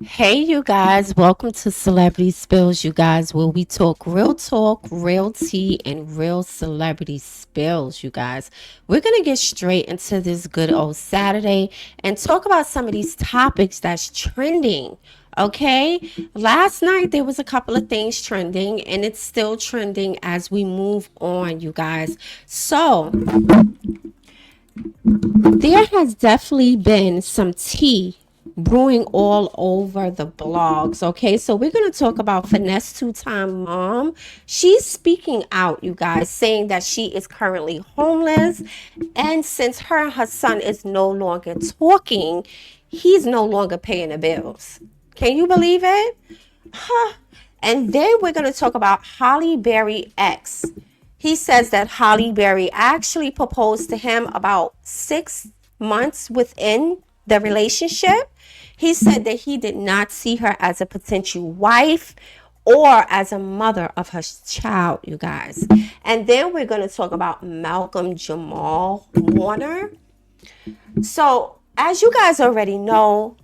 Hey, you guys, welcome to Celebrity Spills, you guys, where we talk, real tea, and real celebrity spills, you guys. We're going to get straight into this good old Saturday and talk about some of these topics that's trending. Okay, last night there was a couple of things trending, and it's still trending as we move on, you guys. So, there has definitely been some tea brewing all over the blogs. Okay, so we're going to talk about Finesse Two Time mom. She's speaking out, you guys, saying that she is currently homeless, and since her and her son is no longer talking, he's no longer paying the bills. Can you believe it? Huh. And then we're going to talk about Halle Berry X. He says that Halle Berry actually proposed to him about 6 months within the relationship. He said that he did not see her as a potential wife or as a mother of her child, you guys. And then we're going to talk about Malcolm-Jamal Warner. So, as you guys already know,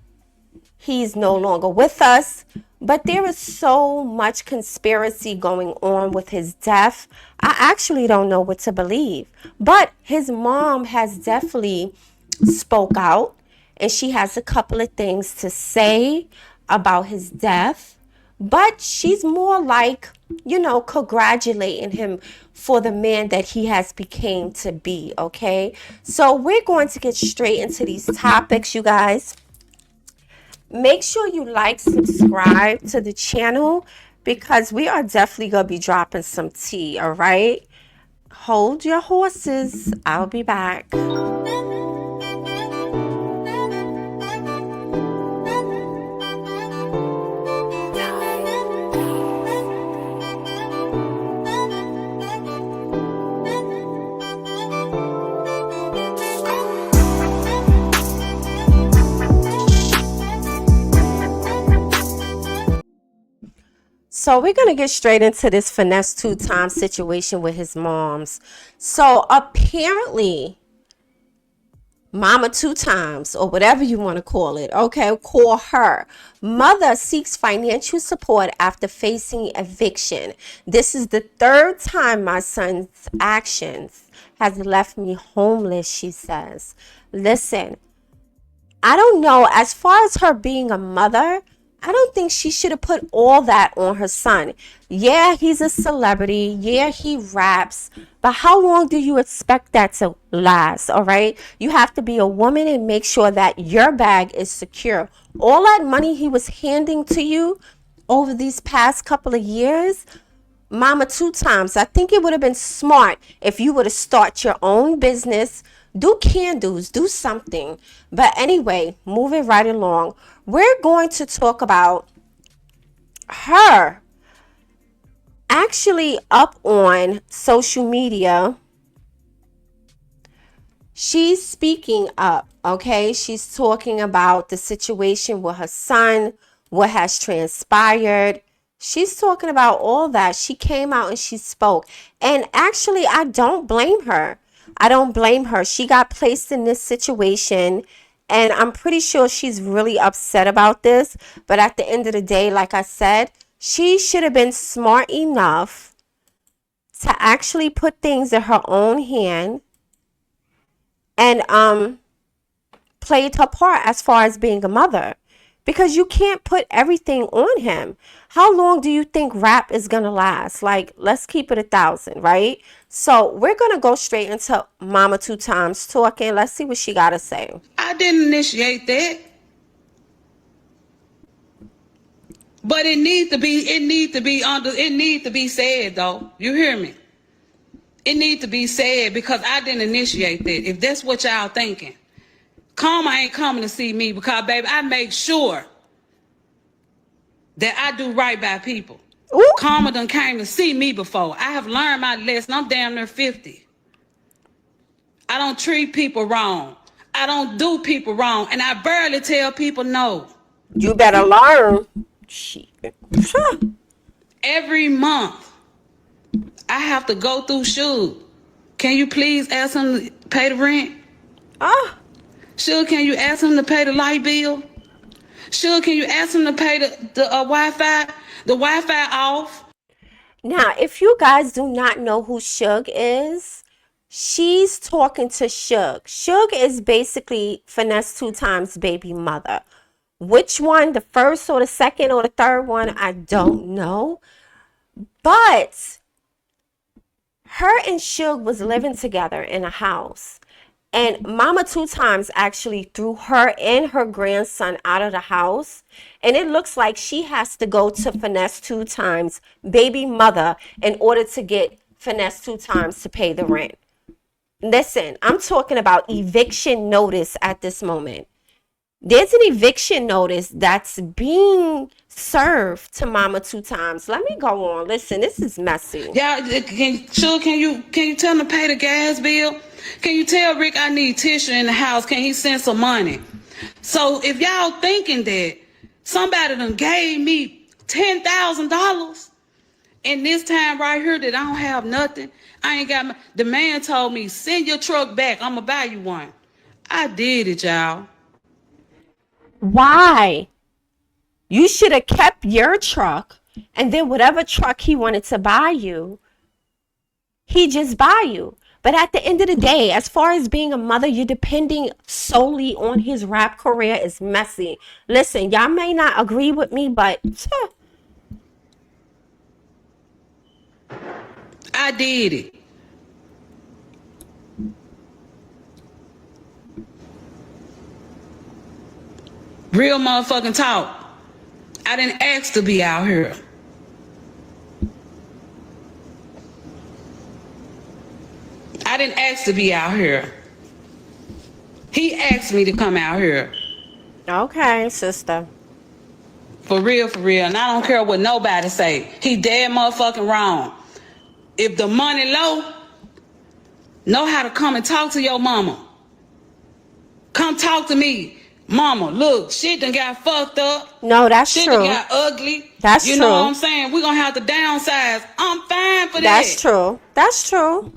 he's no longer with us, but there is so much conspiracy going on with his death. I actually don't know what to believe. But his mom has definitely spoke out, and she has a couple of things to say about his death. But she's more like, congratulating him for the man that he has became to be, okay? So we're going to get straight into these topics, you guys. Make sure you like, subscribe to the channel because we are definitely going to be dropping some tea, all right? Hold your horses. I'll be back. So we're going to get straight into this Finesse Two Times situation with his moms. So apparently, Mama 2Tymes, or whatever you want to call it, okay, call her. Mother seeks financial support after facing eviction. This is the third time my son's actions has left me homeless, she says. Listen, I don't know. As far as her being a mother, I don't think she should have put all that on her son. Yeah, he's a celebrity. Yeah, he raps. But how long do you expect that to last? All right. You have to be a woman and make sure that your bag is secure. All that money he was handing to you over these past couple of years, Mama 2Tymes, I think it would have been smart if you would have started your own business, do candles, do something. But anyway, moving right along, we're going to talk about her actually up on social media. She's speaking up, okay? She's talking about the situation with her son, what has transpired. She's talking about all that. She came out and she spoke. And actually, I don't blame her. I don't blame her. She got placed in this situation, and I'm pretty sure she's really upset about this. But at the end of the day, like I said, she should have been smart enough to actually put things in her own hand and played her part as far as being a mother, because you can't put everything on him. How long do you think rap is gonna last? Like, let's keep it 1,000, right? So we're gonna go straight into Mama 2Tymes talking. Let's see what she gotta say. I didn't initiate that. But it needs to be said though. You hear me? It needs to be said because I didn't initiate that. If that's what y'all thinking. Karma ain't coming to see me because, baby, I make sure that I do right by people. Ooh. Karma done came to see me before. I have learned my lesson. I'm damn near 50. I don't treat people wrong. I don't do people wrong. And I barely tell people no. You better learn. Shit. Every month, I have to go through shoes. Can you please ask him to pay the rent? Ah. Suge, can you ask him to pay the light bill? Sugar, can you ask him to pay the Wi-Fi off? Now, if you guys do not know who Suge is, she's talking to Suge. Suge is basically Finesse Two Times baby mother. Which one, the first or the second or the third one, I don't know. But her and Suge was living together in a house. And Mama 2Tymes actually threw her and her grandson out of the house. And it looks like she has to go to Finesse 2Tymes baby mother in order to get Finesse 2Tymes to pay the rent. Listen, I'm talking about eviction notice at this moment. There's an eviction notice that's being served to Mama 2Tymes. Let me go on. Listen, this is messy. Y'all, can you tell him to pay the gas bill? Can you tell Rick I need tissue in the house? Can he send some money? So if y'all thinking that somebody done gave me $10,000 in this time right here that I don't have nothing, I ain't got the man told me, send your truck back, I'm gonna buy you one. I did it, y'all. Why? You should have kept your truck, and then whatever truck he wanted to buy you, he just buy you. But at the end of the day, as far as being a mother, you're depending solely on his rap career is messy. Listen, y'all may not agree with me, but I did it. Real motherfucking talk. I didn't ask to be out here. I didn't ask to be out here. He asked me to come out here. okay, sister. For real, and I don't care what nobody say. He dead motherfucking wrong. If the money low, know how to come and talk to your mama. Come talk to me. Mama, look, shit done got fucked up. No, that's shit true. Done got ugly. That's you true. know what I'm saying? We're gonna have to downsize. I'm fine for that. That's true. That's true.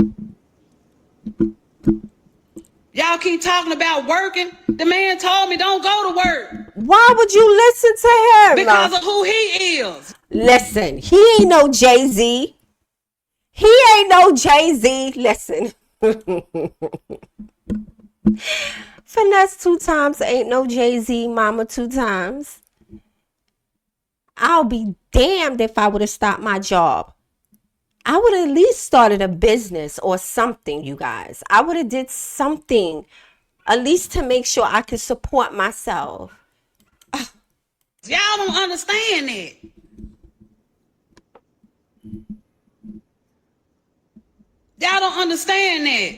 Y'all keep talking about working. The man told me don't go to work. Why would you listen to him? Because of who he is. Listen, he ain't no Jay-Z. He ain't no Jay-Z. Listen. Finesse 2Tymes ain't no Jay-Z, Mama 2Tymes. I'll be damned if I would have stopped my job. I would have at least started a business or something, you guys. I would have did something, at least to make sure I could support myself. Y'all don't understand that. Y'all don't understand that.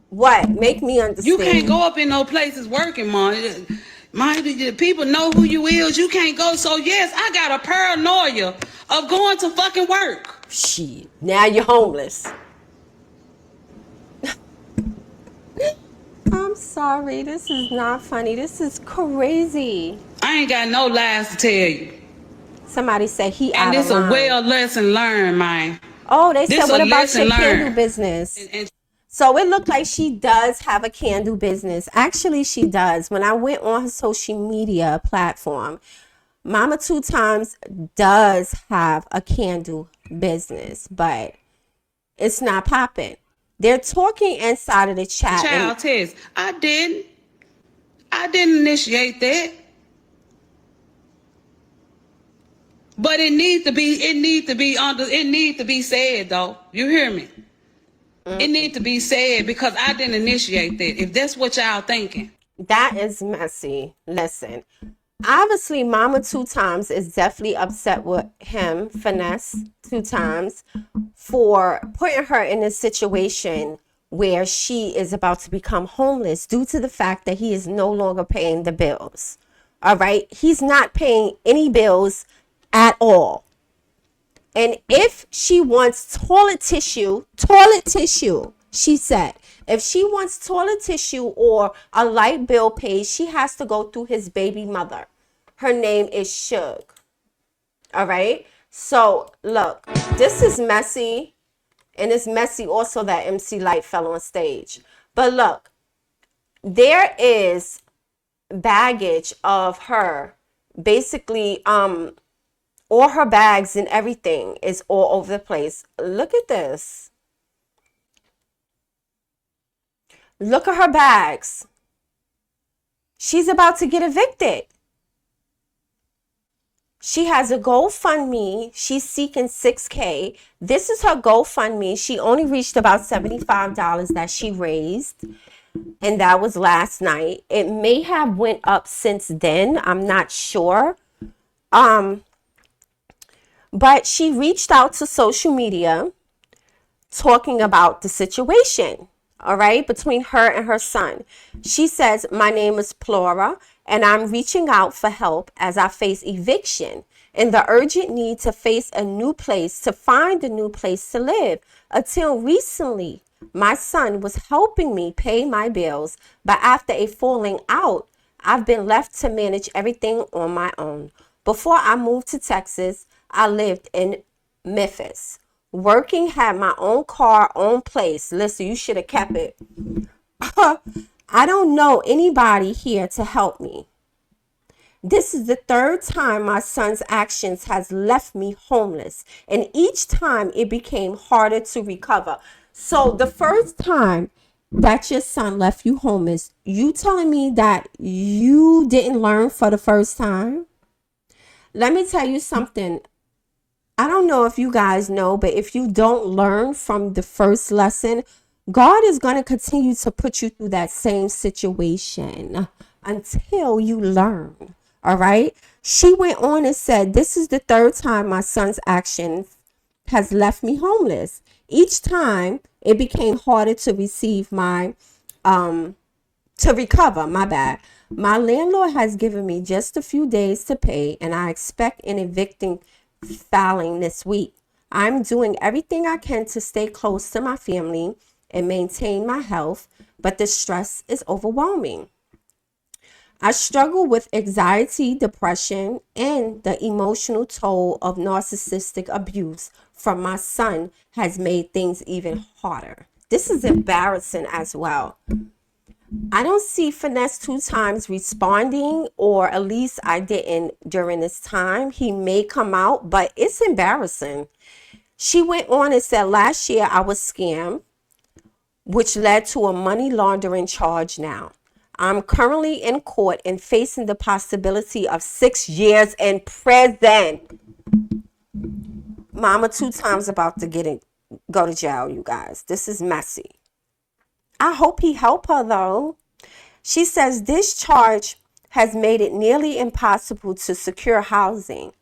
What? Make me understand. You can't go up in no places working, man. The people know who you is. You can't go. So yes, I got a paranoia of going to fucking work. Shit. Now you're homeless. I'm sorry. This is not funny. This is crazy. I ain't got no lies to tell you. Somebody said he out And of this line. a well lesson learned, man. Oh, they This said, what a about your lesson candle learned. business? And So it looked like she does have a candle business. Actually, she does. When I went on her social media platform, Mama 2Tymes does have a candle business, but it's not popping. They're talking inside of the chat. child test. I didn't initiate that. But it needs to be said though. You hear me? It needs to be said because I didn't initiate that. If that's what y'all thinking. That is messy. Listen, obviously Mama 2Tymes is definitely upset with him, Finesse 2Tymes, for putting her in a situation where she is about to become homeless due to the fact that he is no longer paying the bills. All right? He's not paying any bills at all. And if she wants toilet tissue, she said, if she wants toilet tissue or a light bill paid, she has to go through his baby mother. Her name is Suge. All right. So look, this is messy. And it's messy also that MC Light fell on stage. But look, there is baggage of her. Basically, all her bags and everything is all over the place. Look at this. Look at her bags. She's about to get evicted. She has a GoFundMe. She's seeking 6K. This is her GoFundMe. She only reached about $75 that she raised. And that was last night. It may have went up since then. I'm not sure. But she reached out to social media talking about the situation, all right, between her and her son. She says, "My name is Plora, and I'm reaching out for help as I face eviction and the urgent need to find a new place to live. Until recently, my son was helping me pay my bills, but after a falling out, I've been left to manage everything on my own. Before I moved to Texas, I lived in Memphis. Working, had my own car, own place. Listen, you should have kept it. I don't know anybody here to help me. This is the third time my son's actions has left me homeless, and each time it became harder to recover." So the first time that your son left you homeless, you telling me that you didn't learn for the first time? Let me tell you something. I don't know if you guys know, but if you don't learn from the first lesson, God is going to continue to put you through that same situation until you learn. All right. She went on and said, "This is the third time my son's actions has left me homeless. Each time it became harder to recover, my bad. My landlord has given me just a few days to pay, and I expect an evicting filing this week. I'm doing everything I can to stay close to my family and maintain my health, but the stress is overwhelming. I struggle with anxiety, depression, and the emotional toll of narcissistic abuse from my son has made things even harder." This is embarrassing as well. I don't see Finesse 2Tymes responding, or at least I didn't during this time. He may come out, but it's embarrassing. She went on and said, "Last year I was scammed, which led to a money laundering charge now. I'm currently in court and facing the possibility of 6 years in prison." Mama 2Tymes about to go to jail, you guys. This is messy. I hope he help her though. She says, "This charge has made it nearly impossible to secure housing,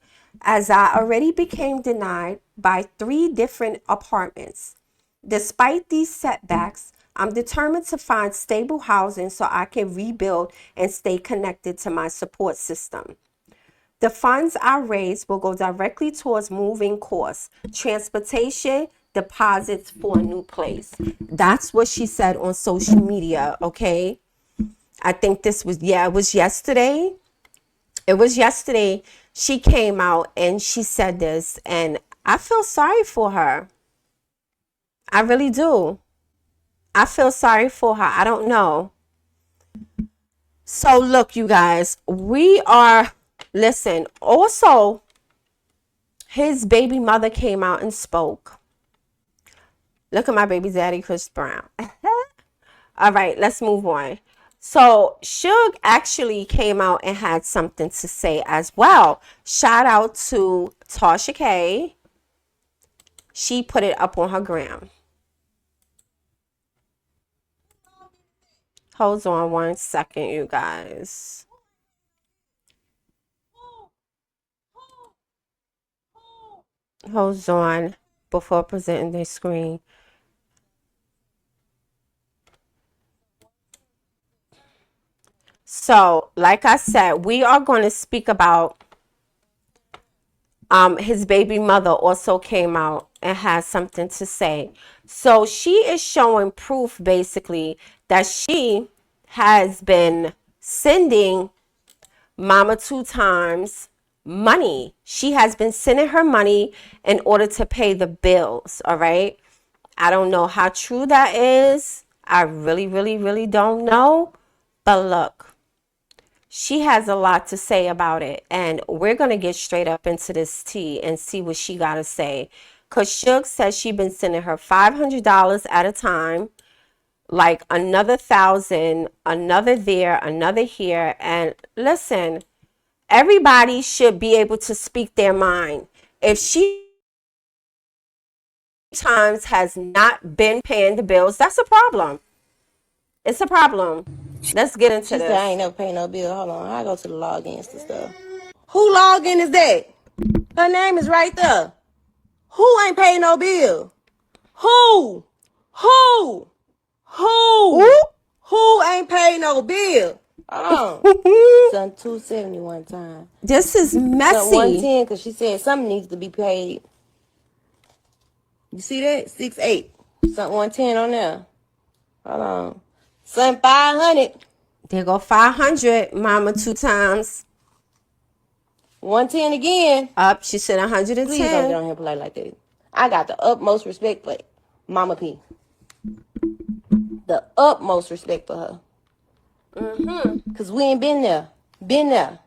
as I already became denied by 3 different apartments. Despite these setbacks, I'm determined to find stable housing so I can rebuild and stay connected to my support system. The funds I raise will go directly towards moving costs, transportation, deposits for a new place." That's what she said on social media, okay? I think it was yesterday. It was yesterday she came out and she said this, and I feel sorry for her. I really do. I feel sorry for her. I don't know. So look, you guys, listen, also his baby mother came out and spoke. Look at my baby daddy, Chris Brown. All right, let's move on. So Suge actually came out and had something to say as well. Shout out to Tasha K. She put it up on her gram. Hold on 1 second, you guys. Hold on before presenting the screen. So, like I said, we are going to speak about his baby mother also came out and has something to say. So she is showing proof basically that she has been sending Mama 2Tymes money. She has been sending her money in order to pay the bills. All right. I don't know how true that is. I really, really, really don't know. But look, She has a lot to say about it, and we're going to get straight up into this tea and see what she got to say. Because Suge says she been sending her $500 at a time, like another 1,000, another there, another here. And listen, everybody should be able to speak their mind. If she times has not been paying the bills, that's a problem. It's a problem. Let's get into She said, I this. ain't never pay no bill. Hold on. I go to the logins and stuff. Who login is that? Her name is right there. Who ain't paying no bill? Who? Who? Who? Ooh. Who ain't paid no bill? Hold on. Son 270 one time. This is Son messy. 110 because she said something needs to be paid. You see that? 6'8". Son 110 on there. Hold on. Son 500. There go 500, mama, 2 times. 110 again. Up, she said Please don't get 110. on here play like that. I got the utmost respect for Mama P. The utmost respect for her. Cause we ain't been there. Been there.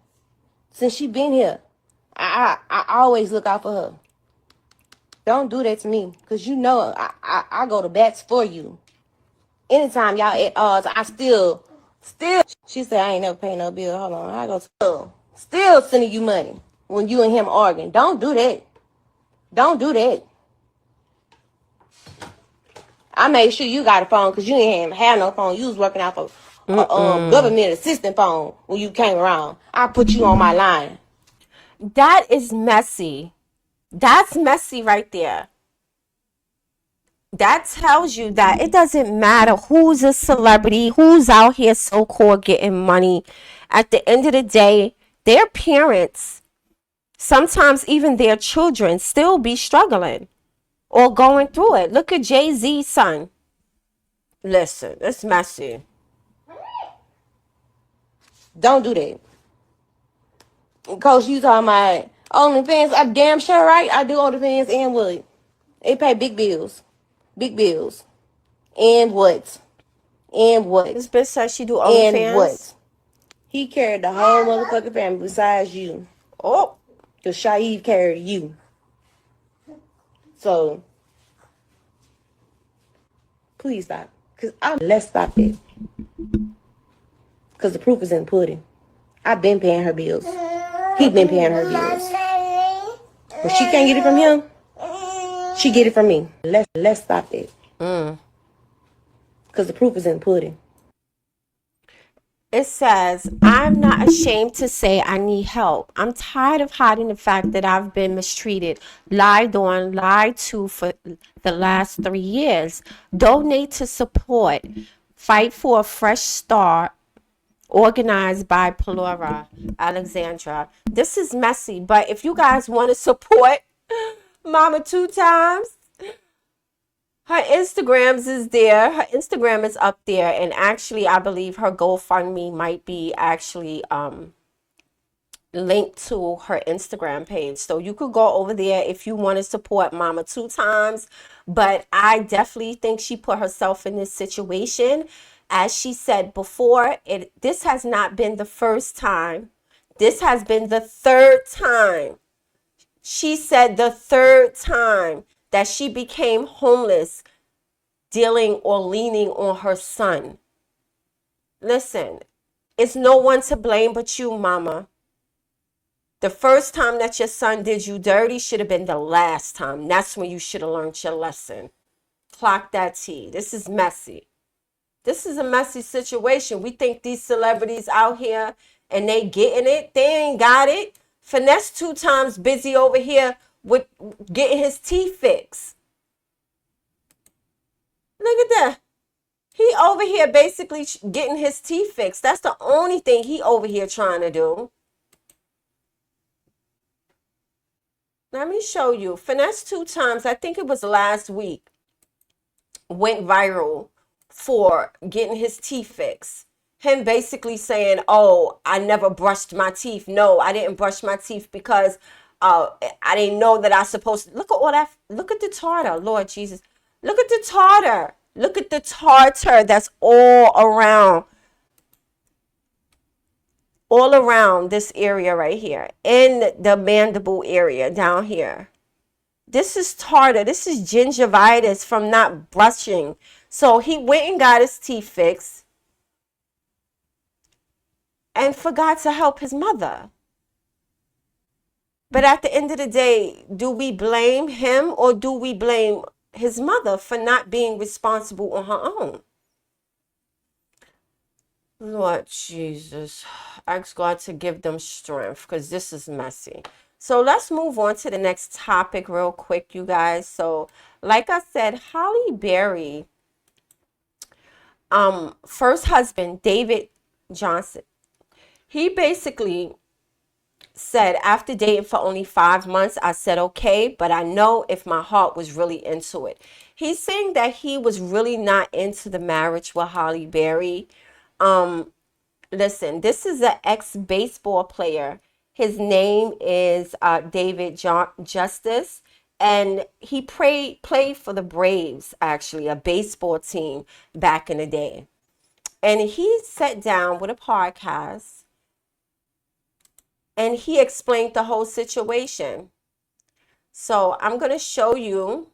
Since she been here. I always look out for her. Don't do that to me. Cause you know I go to bats for you. Anytime y'all at odds, I still. She said I ain't never pay no bill. Hold on. I go still sending you money when you and him arguing. Don't do that. Don't do that. I made sure you got a phone because you ain't have no phone. You was working out for government assistant phone when you came around. I put you on my line. That is messy. That's messy right there. That tells you that it doesn't matter who's a celebrity, who's out here so-called getting money. At the end of the day, their parents, sometimes even their children, still be struggling or going through it. Look at Jay-Z's son. Listen, it's messy. Don't do that. Coach, you talking about OnlyFans? I'm damn sure right. I do OnlyFans and what? They pay big bills. Big bills. And what? And what? This bitch says she do And OnlyFans. what? He carried the whole motherfucking family besides you. Oh, Because Shaib carried you. So, please stop. Let's stop it. Because the proof is in the pudding. I've been paying her bills. He been paying her bills. When she can't get it from him, she get it from me. Let's stop it. Because the proof is in the pudding. it says, I'm not ashamed to say I need help. I'm tired of hiding the fact that I've been mistreated, lied on, lied to for the last 3 years. Donate to support. Fight for a fresh start. Organized by Palora Alexandra. This is messy, but if you guys want to support Mama 2 times, her Instagrams is there. Her Instagram is up there, and actually, I believe her GoFundMe might be actually linked to her Instagram page. So you could go over there if you want to support Mama 2 times. But I definitely think she put herself in this situation. As she said before, this has not been the first time. This has been the third time. She said the third time that she became homeless, dealing or leaning on her son. Listen, it's no one to blame but you, mama. The first time that your son did you dirty should have been the last time. That's when you should have learned your lesson. Clock that T. This is messy. This is a messy situation. We think these celebrities out here and they getting it. They ain't got it. Finesse 2 times busy over here with getting his teeth fixed. Look at that. He over here basically getting his teeth fixed. That's the only thing he over here trying to do. Let me show you. Finesse 2 times, I think it was last week, went viral for getting his teeth fixed. Him basically saying, oh, I never brushed my teeth. No, I didn't brush my teeth because I didn't know that I supposed to. Look at all that. Look at the tartar, Lord Jesus. Look at the tartar. Look at the tartar that's all around all around this area right here, in the mandible area down here. This is tartar. This is gingivitis from not brushing. So he went and got his teeth fixed and forgot to help his mother. But at the end of the day, do we blame him or do we blame his mother for not being responsible on her own? Lord Jesus, ask God to give them strength because this is messy. So let's move on to the next topic real quick, you guys. So like I said, Halle Berry, first husband, David Johnson, he basically said, after dating for only 5 months, I said, okay, but I know if my heart was really into it. He's saying that he was really not into the marriage with Halle Berry. Listen, this is an ex-baseball player. His name is David Justice, and he played for the Braves, actually, a baseball team back in the day. And he sat down with a podcast, and he explained the whole situation. So I'm going to show you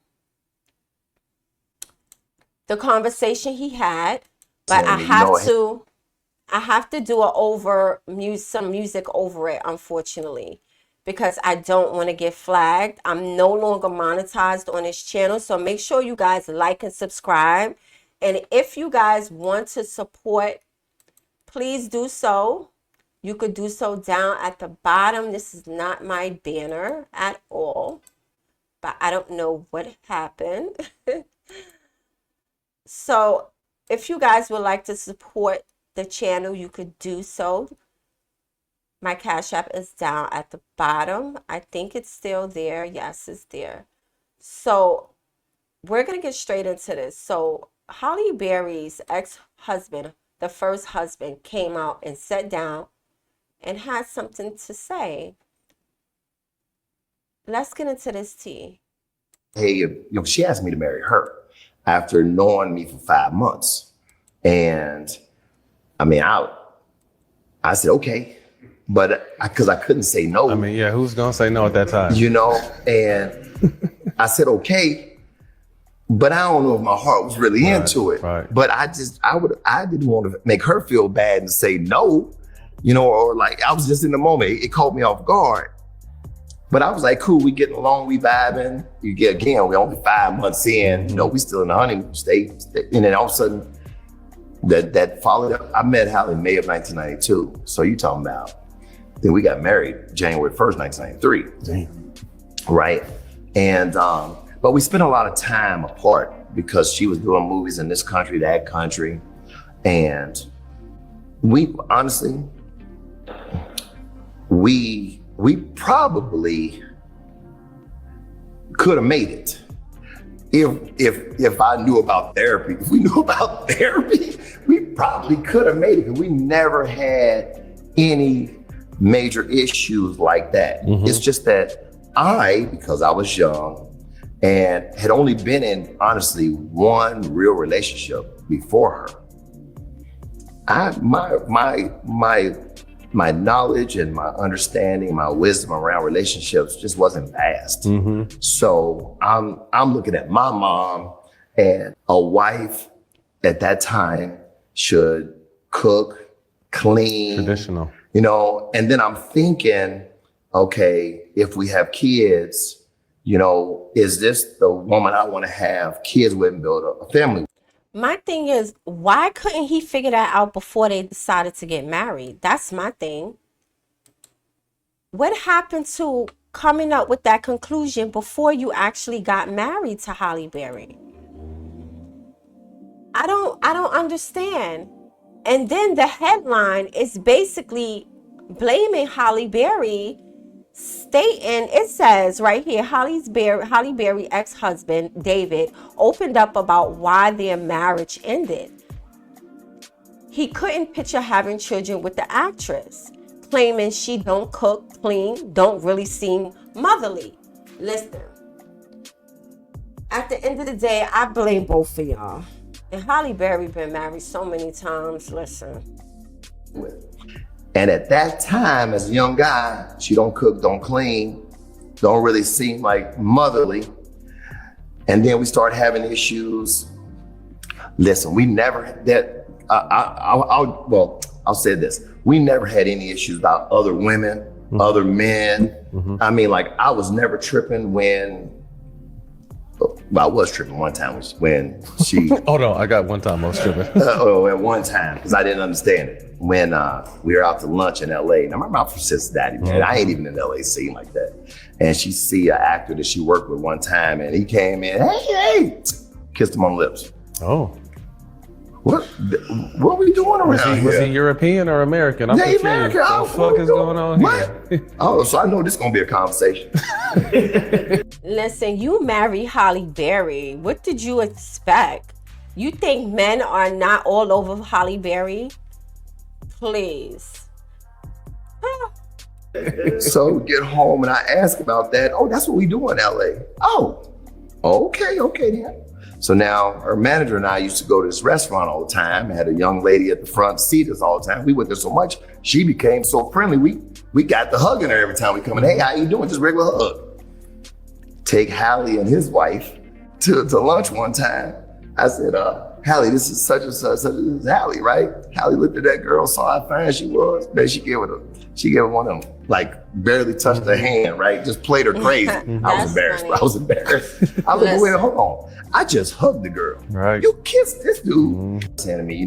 the conversation he had, but I have to do some music over it, unfortunately, because I don't want to get flagged. I'm no longer monetized on this channel, so make sure you guys like and subscribe. And if you guys want to support, please do so. You could do so down at the bottom. This is not my banner at all, but I don't know what happened. So if you guys would like to support the channel, you could do so. My Cash App is down at the bottom. I think it's still there. Yes, it's there. So we're going to get straight into this. So Halle Berry's ex-husband, the first husband, came out and sat down and had something to say. Let's get into this tea. Hey, she asked me to marry her after knowing me for 5 months. And I mean, I said, okay, but because I couldn't say no. I mean, yeah, who's going to say no at that time? And I said, okay, but I don't know if my heart was really into it. Right. But I didn't want to make her feel bad and say no, or like I was just in the moment. It caught me off guard. But I was like, cool, we getting along, we vibing. We only 5 months in, we still in the honeymoon stage. And then all of a sudden, that followed up. I met Halle in May of 1992. So you talking about, then we got married January 1st, 1993. Damn. Right? And, but we spent a lot of time apart because she was doing movies in this country, that country. And we honestly, we probably could have made it if I knew about therapy. If we knew about therapy, we probably could have made it because we never had any major issues like that. Mm-hmm. It's just that because I was young and had only been in, honestly, one real relationship before her, my knowledge and my understanding, my wisdom around relationships just wasn't vast. Mm-hmm. So I'm looking at my mom, and a wife at that time should cook, clean. Traditional. And then I'm thinking, okay, if we have kids, is this the woman I want to have kids with and build a family? My thing is, why couldn't he figure that out before they decided to get married? That's my thing. What happened to coming up with that conclusion before you actually got married to Halle Berry? I don't understand. And then the headline is basically blaming Halle Berry, stating, it says right here, Halle Berry ex-husband David opened up about why their marriage ended. He couldn't picture having children with the actress, claiming she don't cook, clean, don't really seem motherly. Listen, at the end of the day, I blame both of y'all. And Halle Berry been married so many times. Listen. And at that time, as a young guy, she don't cook, don't clean, don't really seem like motherly. And then we start having issues. Listen, we never, I'll say this. We never had any issues about other women, other men. I mean, like, I was never tripping when, well, I was tripping one time when she. Hold on, I got one time I was tripping. At one time, because I didn't understand it. When we were out to lunch in LA, and I remember I'm from Cincinnati, man. I ain't even in LA scene like that. And she see an actor that she worked with one time, and he came in, hey, kissed him on the lips. Oh. What are we doing around here? Was he European or American? I'm confused. American. What the fuck is going on here? Oh, so I know this is gonna be a conversation. Listen, you married Halle Berry. What did you expect? You think men are not all over Halle Berry? Please. So get home and I ask about that. Oh, that's what we do in LA. Oh, okay then. So now her manager and I used to go to this restaurant all the time. Had a young lady at the front seat us all the time. We went there so much, she became so friendly. We got the hugging her every time we come in. Hey, how you doing? Just regular hug. Take Halle and his wife to lunch one time. I said, Halle, this is such and such. This is Halle, right? Halle looked at that girl, saw how fine she was. Then she gave her one of them, like barely touched her hand, right? Just played her crazy. I was embarrassed. I was like, wait, hold on. I just hugged the girl. Right. You kissed this dude. Saying to me,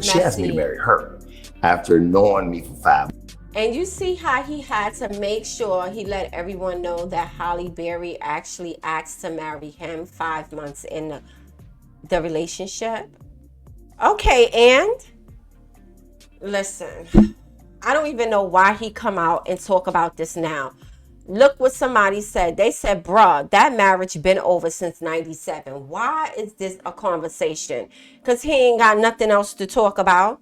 she asked me to marry her after knowing me for 5 months. And you see how he had to make sure he let everyone know that Halle Berry actually asked to marry him 5 months in the relationship. Okay, and listen, I don't even know why he come out and talk about this now. Look what somebody said. They said, bruh, that marriage been over since 97. Why is this a conversation? Because he ain't got nothing else to talk about.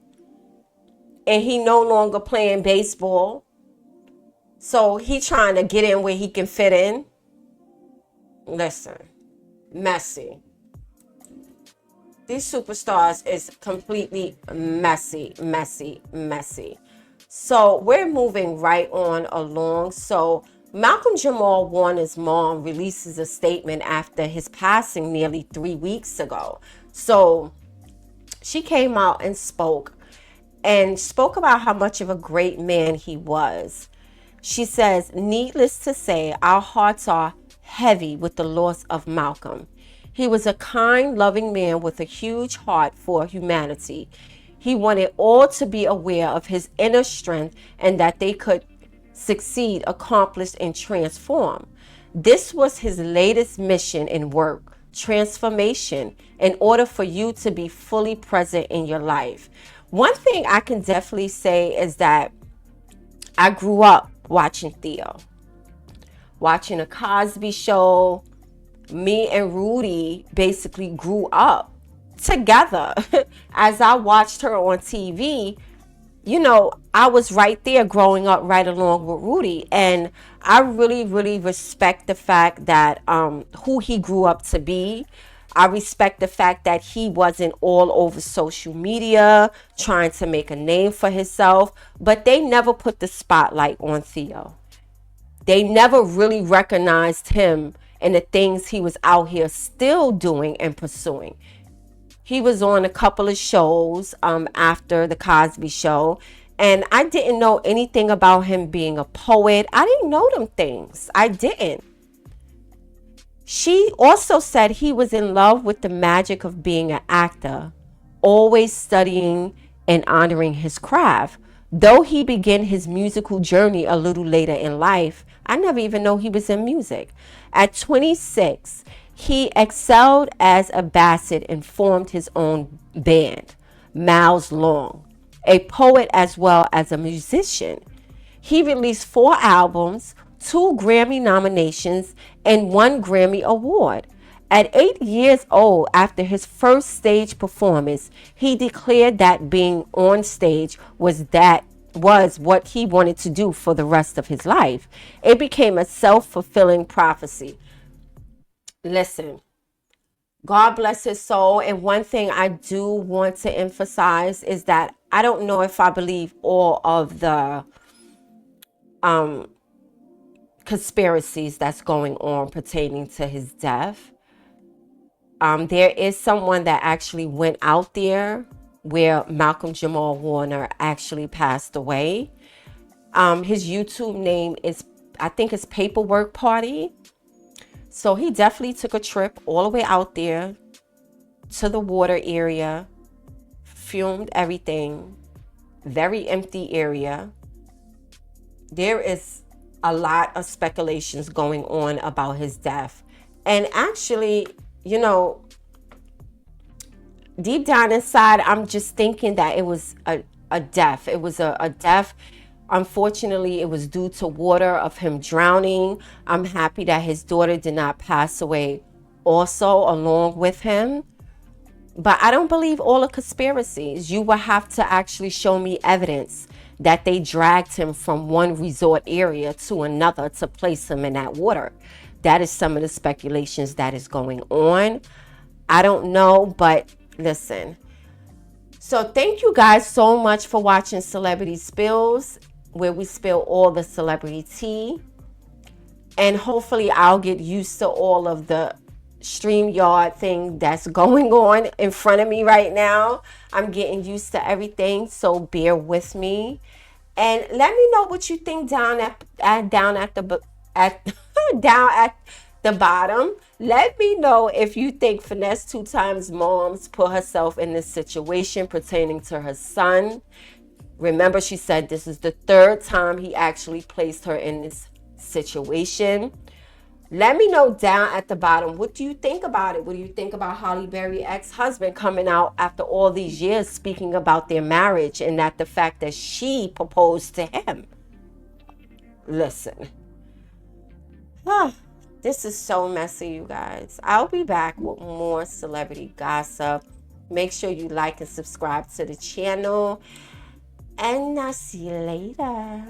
And he no longer playing baseball. So he trying to get in where he can fit in. Listen, messy. These superstars is completely messy. So we're moving right on along. So Malcolm-Jamal Warner's mom releases a statement after his passing nearly 3 weeks ago. So she came out and spoke about how much of a great man he was. She says, needless to say, our hearts are heavy with the loss of Malcolm. He was a kind, loving man with a huge heart for humanity. He wanted all to be aware of his inner strength and that they could succeed, accomplish, and transform. This was his latest mission in work, transformation, in order for you to be fully present in your life. One thing I can definitely say is that I grew up watching Theo, watching a Cosby Show. Me and Rudy basically grew up together. As I watched her on TV, I was right there growing up right along with Rudy. And I really, really respect the fact that who he grew up to be. I respect the fact that he wasn't all over social media trying to make a name for himself, but they never put the spotlight on Theo. They never really recognized him and the things he was out here still doing and pursuing. He was on a couple of shows after the Cosby Show, and I didn't know anything about him being a poet. I didn't know them things. I didn't. She also said he was in love with the magic of being an actor, always studying and honoring his craft. Though he began his musical journey a little later in life, I never even know he was in music. At 26, he excelled as a bassist and formed his own band, Miles Long, a poet as well as a musician. He released 4 albums, 2 Grammy nominations, and 1 Grammy Award. At 8 years old, after his first stage performance, he declared that being on stage was what he wanted to do for the rest of his life. It became a self-fulfilling prophecy. Listen, God bless his soul. And one thing I do want to emphasize is that I don't know if I believe all of the conspiracies that's going on pertaining to his death. There is someone that actually went out there where Malcolm-Jamal Warner actually passed away. His YouTube name is, I think it's Paperwork Party. So he definitely took a trip all the way out there to the water area, filmed everything, very empty area. There is a lot of speculations going on about his death. And actually, you know, deep down inside, I'm just thinking that it was a death. It was a death. Unfortunately, it was due to water, of him drowning. I'm happy that his daughter did not pass away also along with him. But I don't believe all the conspiracies. You will have to actually show me evidence that they dragged him from one resort area to another to place him in that water. That is some of the speculations that is going on. I don't know, but listen. So thank you guys so much for watching Celebrity Spills, where we spill all the celebrity tea. And hopefully I'll get used to all of the StreamYard thing that's going on in front of me right now. I'm getting used to everything, so bear with me. And let me know what you think down at the bottom. Let me know if you think Finesse Two Times moms put herself in this situation pertaining to her son. Remember, she said this is the third time he actually placed her in this situation. Let me know down at the bottom. What do you think about it? What do you think about Halle Berry ex-husband coming out after all these years speaking about their marriage and that the fact that she proposed to him? Listen. This is so messy, you guys. I'll be back with more celebrity gossip. Make sure you like and subscribe to the channel. And I'll see you later.